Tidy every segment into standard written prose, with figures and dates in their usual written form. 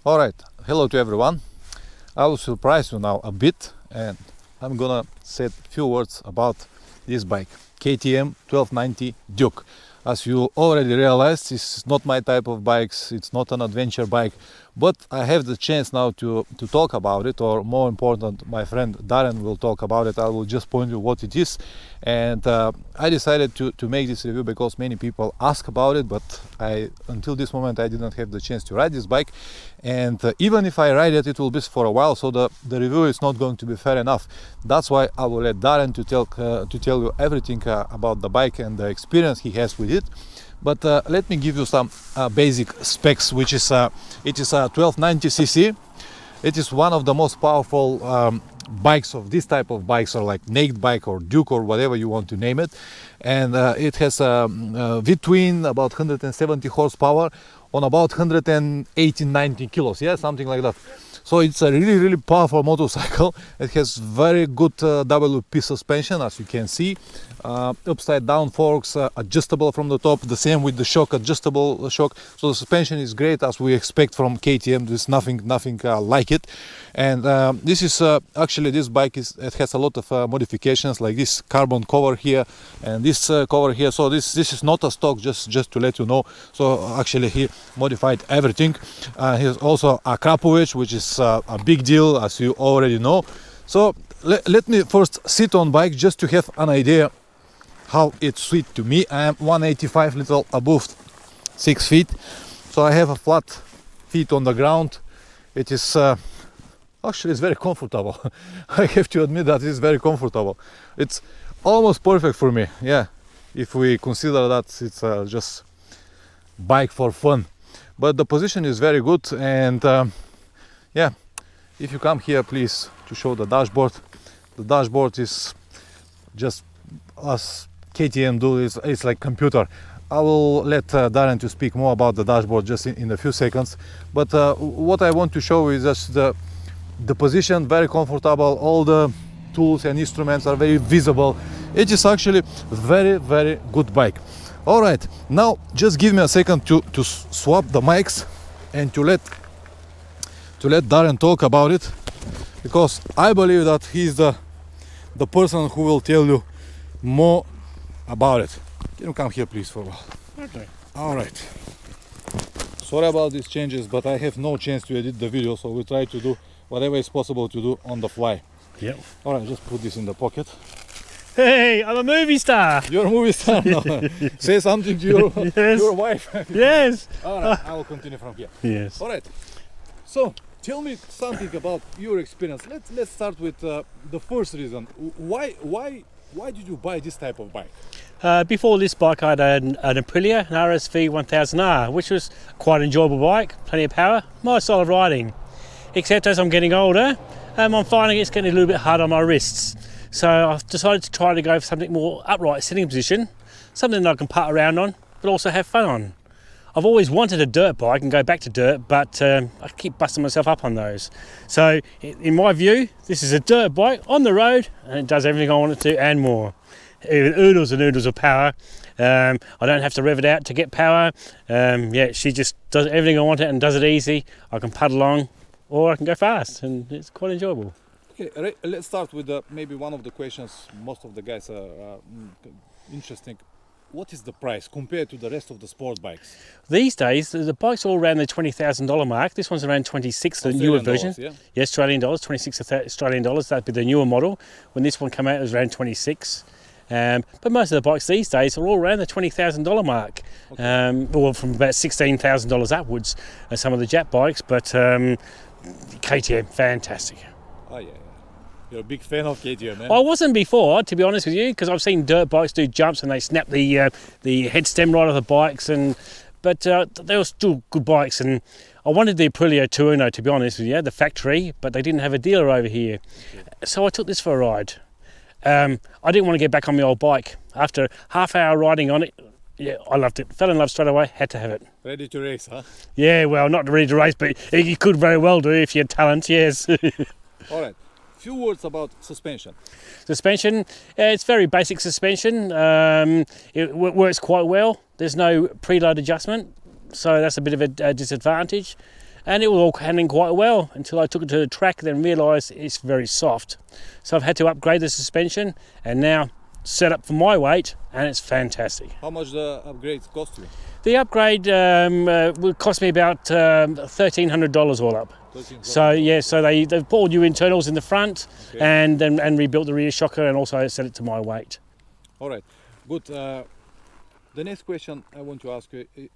Alright, hello to everyone. I will surprise you now a bit and I'm gonna say a few words about this bike, KTM 1290 Duke. As you already realized, this is not my type of bikes, it's not an adventure bike, but I have the chance now to talk about it, or more important, my friend Darren will talk about it. I will just point you what it is. And I decided to make this review because many people ask about it, but until this moment I didn't have the chance to ride this bike. And even if I ride it, it will be for a while, so the review is not going to be fair enough. That's why I will let Darren to tell you everything about the bike and the experience he has with it. But let me give you some basic specs, which is it is a 1290cc. It is one of the most powerful bikes of this type of bikes, or like naked bike or Duke or whatever you want to name it. And it has a V-twin, about 170 horsepower on about 180-90 kilos, yeah, something like that. So it's a really powerful motorcycle. It has very good WP suspension, as you can see. Upside down forks, adjustable from the top, the same with the shock, adjustable shock. So the suspension is great, as we expect from KTM. There's nothing like it. And this is actually, this bike it has a lot of modifications, like this carbon cover here and this cover here. So this is not a stock, just to let you know. So actually he modified everything. Here's also a Krapovic, which is a big deal, as you already know. So let me first sit on bike just to have an idea how it's sweet to me. I am 185, little above 6 feet, so I have a flat feet on the ground. It is actually it's very comfortable. I have to admit that it's very comfortable. It's almost perfect for me, yeah, if we consider that it's just bike for fun. But the position is very good, and yeah, if you come here, please, to show the dashboard. The dashboard is just as KTM do, it's like computer. I will let Darren to speak more about the dashboard just in a few seconds. But what I want to show is just the position, very comfortable. All the tools and instruments are very visible. It is actually very good bike. All right, now just give me a second to swap the mics and to let Darren talk about it, because I believe that he's the person who will tell you more about it. Can you come here please for a while? Okay. All right. Sorry about these changes, but I have no chance to edit the video, so we try to do whatever is possible to do on the fly. Yep. All right, just put this in the pocket. Hey, I'm a movie star. You're a movie star now. Say something to your wife. Yes. All right, I will continue from here. Yes. All right. So tell me something about your experience. Let's start with the first reason. Why did you buy this type of bike? Before this bike, I had an Aprilia, an RSV 1000R, which was quite an enjoyable bike, plenty of power, my style of riding. Except as I'm getting older, I'm finding it's getting a little bit hard on my wrists. So I've decided to try to go for something more upright sitting position, something that I can putt around on, but also have fun on. I've always wanted a dirt bike and go back to dirt, but I keep busting myself up on those. So in my view, this is a dirt bike on the road, and it does everything I want it to and more. Even oodles and oodles of power. I don't have to rev it out to get power. Yeah, she just does everything I want it and does it easy. I can putt along, or I can go fast, and it's quite enjoyable. Okay, let's start with maybe one of the questions most of the guys are interesting. What is the price compared to the rest of the sport bikes? These days, the bikes are all around the $20,000 mark. This one's around 26, the newer version. Yeah? Yes, Australian dollars, 26 Australian dollars. That'd be the newer model. When this one came out, it was around 26. But most of the bikes these days are all around the $20,000 mark. Okay. Or from about $16,000 upwards, some of the Jap bikes. But KTM, fantastic. Oh yeah. You're a big fan of KTM, man. I wasn't before, to be honest with you, because I've seen dirt bikes do jumps and they snap the head stem right off the bikes, but they were still good bikes. And I wanted the Aprilia 2Uno, to be honest with you, the factory, but they didn't have a dealer over here. So I took this for a ride. I didn't want to get back on my old bike. After half-hour riding on it, yeah, I loved it. Fell in love straight away, had to have it. Ready to race, huh? Yeah, well, not ready to race, but you could very well do if you had talent, yes. All right. Few words about suspension. Suspension, it's very basic suspension. It works quite well. There's no preload adjustment, so that's a bit of a disadvantage. and it was all handling quite well until I took it to the track, then realised it's very soft. So I've had to upgrade the suspension, and now set up for my weight, and it's fantastic. How much the upgrades cost you? The upgrade will cost me about $1,300 all up. So yeah, so they've put all new internals in the front, Okay. and rebuilt the rear shocker, and also set it to my weight. All right, good. The next question I want to ask you, it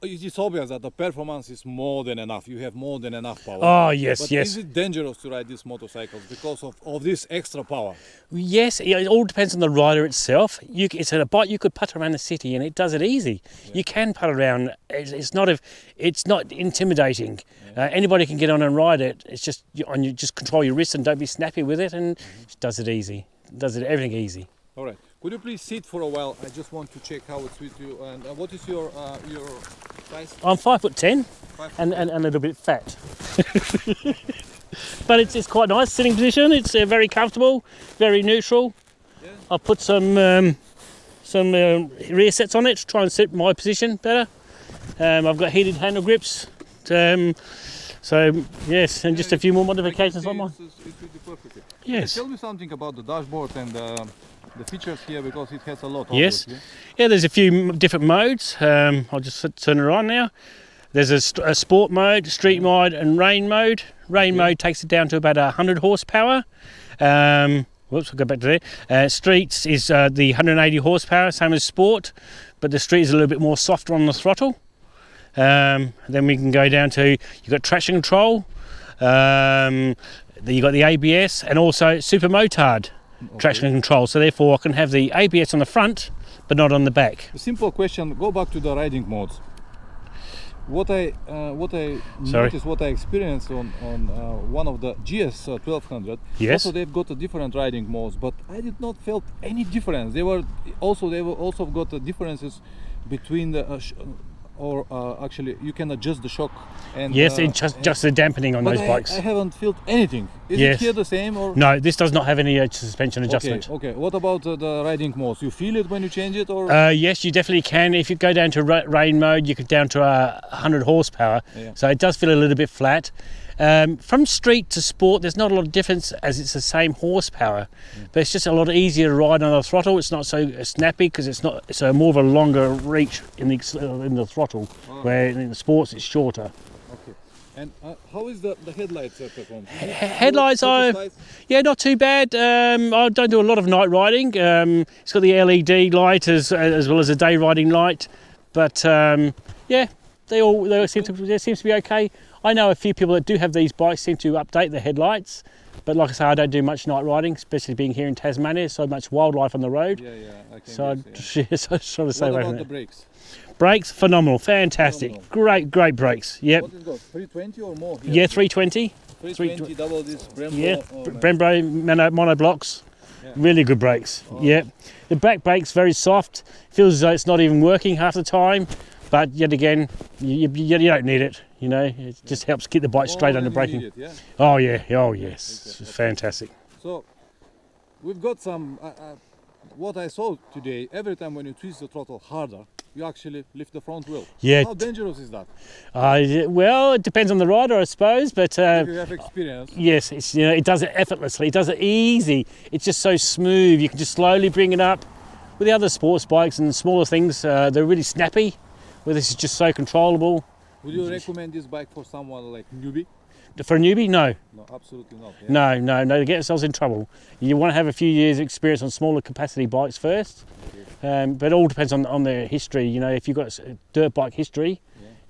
is obvious that the performance is more than enough. You have more than enough power. Oh yes, But yes. is it dangerous to ride these motorcycles because of this extra power? Yes, it all depends on the rider itself. It's a bike you could putt around the city, and it does it easy. Yeah. You can putt around. It's not intimidating. Anybody can get on and ride it. It's just you just control your wrist and don't be snappy with it, and it does it easy. Does it everything easy. All right. Could you please sit for a while? I just want to check how it's with you. And what is your size? I'm 5'10" 5 and a little bit fat, but it's quite nice sitting position. It's very comfortable, very neutral. Yeah. I'll put some rear sets on it to try and set my position better. I've got heated handle grips. So yes, and just a few more modifications on mine. It's really perfect. Yes. Tell me something about the dashboard and the features here, because it has a lot. Yes. Obviously. Yeah, there's a few different modes. I'll just turn it on now. There's a sport mode, street mode, and rain mode. Rain mode takes it down to about 100 horsepower. Whoops, I'll go back to there. Streets is the 180 horsepower, same as sport, but the street is a little bit more softer on the throttle. Then we can go down to, you've got traction control, you've got the ABS, and also super motard traction control. So therefore I can have the ABS on the front, but not on the back. A simple question. Go back to the riding modes. What I noticed, what I experienced on one of the GS 1200. Yes. Also, they've got a different riding modes, but I did not felt any difference. They were also got the differences between the actually you can adjust the shock. And Yes, just the dampening on those bikes. I haven't felt anything. Is Yes. it here the same or? No, this does not have any suspension adjustment. Okay. What about the riding modes? You feel it when you change it, or? Yes, you definitely can. If you go down to rain mode, you could down to 100 horsepower. Yeah. So it does feel a little bit flat. From street to sport, there's not a lot of difference, as it's the same horsepower, but it's just a lot easier to ride on the throttle. It's not so snappy because it's a more of a longer reach in the throttle, where in the sports it's shorter. Okay. And how is the headlights performance? Headlights are, yeah, not too bad. I don't do a lot of night riding. It's got the LED light as well as a day riding light, but yeah, they seem to be okay. I know a few people that do have these bikes seem to update the headlights, but like I say, I don't do much night riding, especially being here in Tasmania. So much wildlife on the road. Yeah, I can So guess, I just trying to say What away about from the that. brakes? Brakes, phenomenal, fantastic, Phenomenal. great brakes. Yep. What is it? 320 or more? Here? Yeah, 320. 320 double disc Brembo. Yeah, oh, man. Brembo monoblocks. Yeah. Really good brakes. Oh. Yep. The back brake's very soft. Feels as though it's not even working half the time. But yet again, you don't need it. You know, it just helps keep the bike straight Oh, under then you braking. need it, yeah? Oh yeah, oh yes, Okay. it's fantastic. So we've got some. What I saw today, every time when you twist the throttle harder, you actually lift the front wheel. Yeah. How dangerous is that? Well, it depends on the rider, I suppose. But If you have experience. yes, it does it effortlessly. It does it easy. It's just so smooth. You can just slowly bring it up. With the other sports bikes and smaller things, they're really snappy. Where this is just so controllable. Would you recommend this bike for someone like newbie? For a newbie, no. No, absolutely not. Yeah? No, they get themselves in trouble. You want to have a few years experience on smaller capacity bikes first. But it all depends on their history. You know, if you've got a dirt bike history,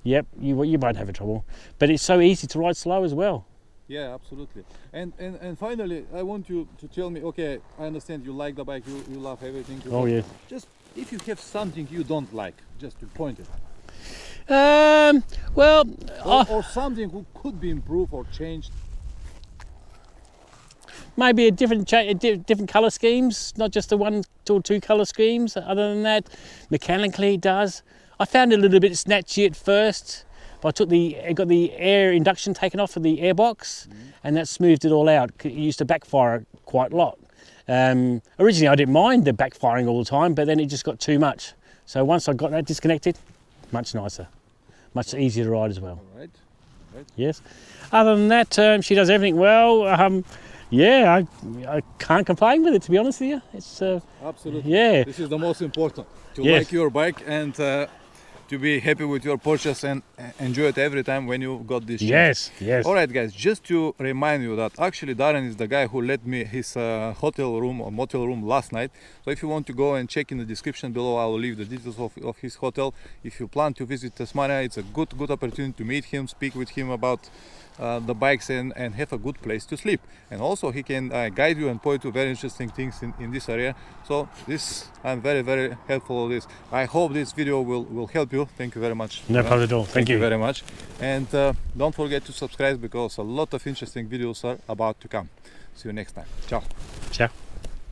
yep, you won't have trouble. But it's so easy to ride slow as well. Yeah, absolutely. And finally, I want you to tell me, okay, I understand you like the bike, you love everything. Oh yeah. Just if you have something you don't like, just to point it. Well, Or something who could be improved or changed. maybe a different colour schemes, not just the 1 or 2 colour schemes. Other than that, mechanically it does. I found it a little bit snatchy at first, but I got the air induction taken off of the airbox, and that smoothed it all out. It used to backfire quite a lot. Originally I didn't mind the backfiring all the time, but then it just got too much. So once I got that disconnected, much nicer, much easier to ride as well. All right. right? Yes. Other than that, she does everything well. Yeah, I can't complain with it, to be honest with you. It's Absolutely. yeah. This is the most important. To Yes. like your bike and to be happy with your purchase and enjoy it every time when you got this chance. Yes, yes. All right, guys, just to remind you that actually Darren is the guy who lent me his hotel room or motel room last night. So if you want to go and check in the description below, I will leave the details of his hotel. If you plan to visit Tasmania, it's a good opportunity to meet him, speak with him about the bikes and have a good place to sleep. And also he can guide you and point to very interesting things in this area. So this, I'm very helpful of this. I hope this video will help you. Thank you very much. No problem at all. Thank you. Very much. And don't forget to subscribe because a lot of interesting videos are about to come. See you next time. Ciao.